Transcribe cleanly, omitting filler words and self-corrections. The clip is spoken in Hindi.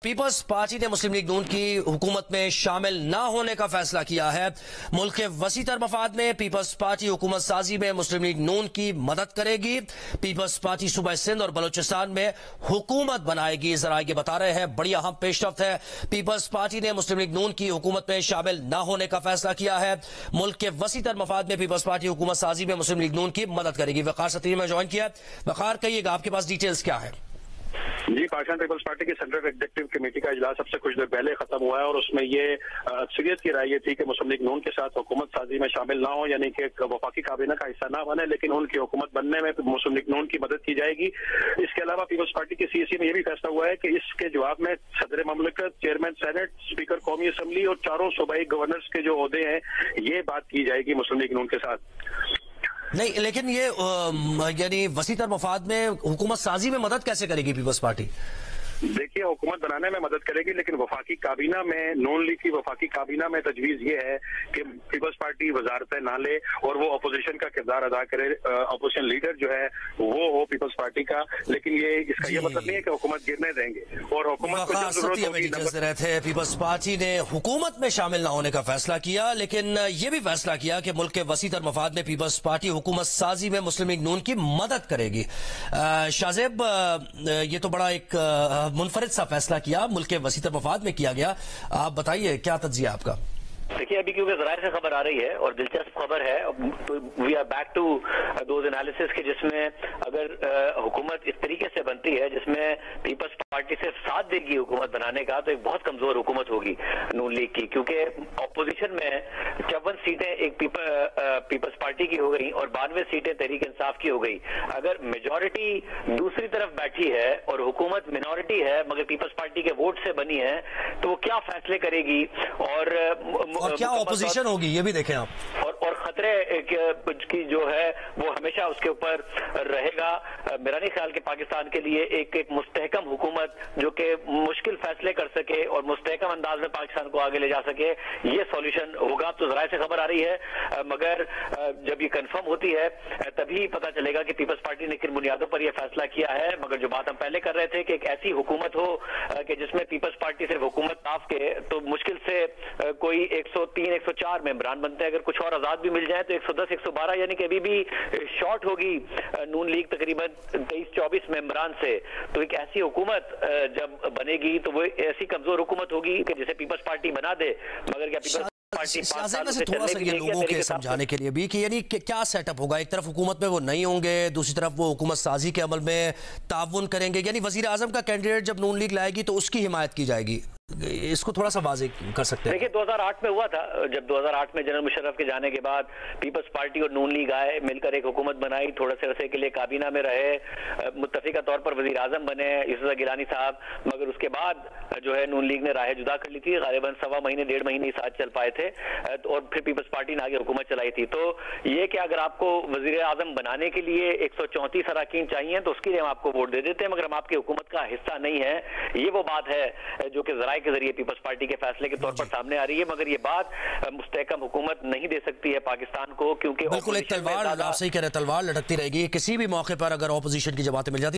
पीपल्स पार्टी ने मुस्लिम लीग नून की हुकूमत में शामिल न होने का फैसला किया है। मुल्क के वसीतर मफाद में पीपल्स पार्टी हुकूमत साजी में मुस्लिम लीग नून की मदद करेगी। पीपल्स पार्टी सूबा सिंध और बलोचिस्तान में हुकूमत बनाएगी। जरा ये बता रहे हैं, बड़ी अहम पेशरफ्त है। पीपल्स पार्टी ने मुस्लिम लीग नून की हुकूमत में शामिल न होने का फैसला किया है। मुल्क के वसीतर मफाद में पीपल्स पार्टी हुकूमत साजी में मुस्लिम लीग नून की मदद करेगी। वकार सतीर में ज्वाइन किया। वकार, कहिएगा आपके पास डिटेल्स क्या है? जी, पाकिस्तान पीपल्स पार्टी की सेंट्रल एग्जीक्यूटिव कमेटी का इजलास सबसे कुछ देर पहले खत्म हुआ है और उसमें ये अक्सरियत की राय ये थी कि मुस्लिम लीग नून के साथ हुकूमत साजी में शामिल ना हो, यानी कि वफाकी काबीना का हिस्सा ना बने, लेकिन उनकी हुकूमत बनने में मुस्लिम लीग नून की मदद की जाएगी। इसके अलावा पीपल्स पार्टी की सीएसी में यह भी फैसला हुआ है कि इसके जवाब में सदर ममलिकत, चेयरमैन सेनेट, स्पीकर कौमी असम्बली और चारों सूबाई गवर्नर्स के जो ओहदे हैं, ये बात की जाएगी मुस्लिम लीग नून के साथ। नहीं, लेकिन ये यानी वसीतर मफाद में हुकूमत साजी में मदद कैसे करेगी पीपल्स पार्टी? देखिए, हुकूमत बनाने में मदद करेगी, लेकिन वफाकी काबीना में, नून लीग की वफाकी काबीना में तजवीज ये है कि पीपल्स पार्टी वजारतें ना ले और वो अपोजिशन का किरदार अदा करे। अपोजिशन लीडर जो है वो हो पीपल्स पार्टी का, लेकिन ये इसका ये मतलब नहीं है कि हुकूमत गिरने देंगे। और हुकूमत को रहे थे, पीपल्स पार्टी ने हुकूमत में शामिल न होने का फैसला किया, लेकिन ये भी फैसला किया कि मुल्क के वसीतर मफाद में पीपल्स पार्टी हुकूमत साजी में मुस्लिम लीग नून की मदद करेगी। शाहजेब, ये तो बड़ा एक मुनफरिद सा फैसला किया, मुल्क के वसीतर मफाद में किया गया। आप बताइए, क्या तज्जिया आपका? देखिए, अभी क्योंकि ज़राए से खबर आ रही है और दिलचस्प खबर है, we are back to those analysis के जिसमें अगर हुकूमत इस तरीके से बनती है जिसमें पीपल्स पार्टी सिर्फ साथ देगी हुकूमत बनाने का, तो एक बहुत कमजोर हुकूमत होगी नून लीग की, क्योंकि अपोजिशन में 54 सीटें एक पीपल्स पार्टी की हो गई और 92 सीटें तहरीक इंसाफ की हो गई। अगर मेजोरिटी दूसरी तरफ बैठी है और हुकूमत मिनॉरिटी है मगर पीपल्स पार्टी के वोट से बनी है, तो वो क्या फैसले करेगी और क्या ऑपोजिशन होगी, ये भी देखें आप। और खतरे की जो है वो हमेशा उसके ऊपर रहेगा। मेरा नहीं ख्याल कि पाकिस्तान के लिए एक मुस्तहकम हुकूमत जो कि मुश्किल फैसले कर सके और मुस्तहकम अंदाज में पाकिस्तान को आगे ले जा सके, ये सॉल्यूशन होगा। तो जराए से खबर आ रही है, मगर जब ये कंफर्म होती है तभी पता चलेगा कि पीपल्स पार्टी ने किन बुनियादों पर यह फैसला किया है। मगर जो बात हम पहले कर रहे थे कि एक ऐसी हुकूमत हो कि जिसमें पीपल्स पार्टी सिर्फ हुकूमत ताफ के, तो मुश्किल से कोई 103, 104 मेंबरान बनते हैं। अगर कुछ और आजाद भी मिल जाए तो 110, 112, यानी कि अभी भी शॉर्ट होगी नून लीग तकरीबन 23-24 मेंबरान से। तो एक ऐसी हुकूमत जब बनेगी तो वो ऐसी कमजोर हुकूमत होगी कि जिसे पीपल्स पार्टी बना दे, मगर क्या पीपल्स थोड़ा सा ये लोगों के समझाने के लिए भी कि यानी क्या सेटअप होगा? एक तरफ हुकूमत में वो नहीं होंगे, दूसरी तरफ वो हुकूमत साजी के अमल में ताउन करेंगे, यानी वजीर आजम का कैंडिडेट जब नून लीग लाएगी तो उसकी हिमायत की जाएगी। इसको थोड़ा सा वाज़ेह कर सकते हैं? देखिए, 2008 में हुआ था, जब 2008 में जनरल मुशर्रफ के जाने के बाद पीपल्स पार्टी और नून लीग आए, मिलकर एक हुकूमत बनाई, थोड़े से अरसे के लिए काबीना में रहे, मुत्तफिका तौर पर वजीर आजम बने यूसुफ गिलानी साहब, मगर उसके बाद जो है नून लीग ने राहें जुदा कर ली थी। गालिबन 1.25 महीने 1.5 महीने साथ चल पाए थे और फिर पीपल्स पार्टी ने आगे हुकूमत चलाई थी। तो ये कि अगर आपको वजीर आजम बनाने के लिए 134 अरकान चाहिए तो उसके लिए हम आपको वोट दे देते हैं, मगर हम आपकी हुकूमत का हिस्सा नहीं है। ये वो बात है जो कि जराए के जरिए पीपल्स पार्टी के फैसले के तौर पर सामने आ रही है, मगर ये बात मुस्तहकम हुकूमत नहीं दे सकती है पाकिस्तान को, क्योंकि बिल्कुल एक तलवार, आप सही कह रहे हैं, तलवार लटकती रहेगी। किसी भी मौके पर अगर ऑपोजिशन की जमातें मिल जाती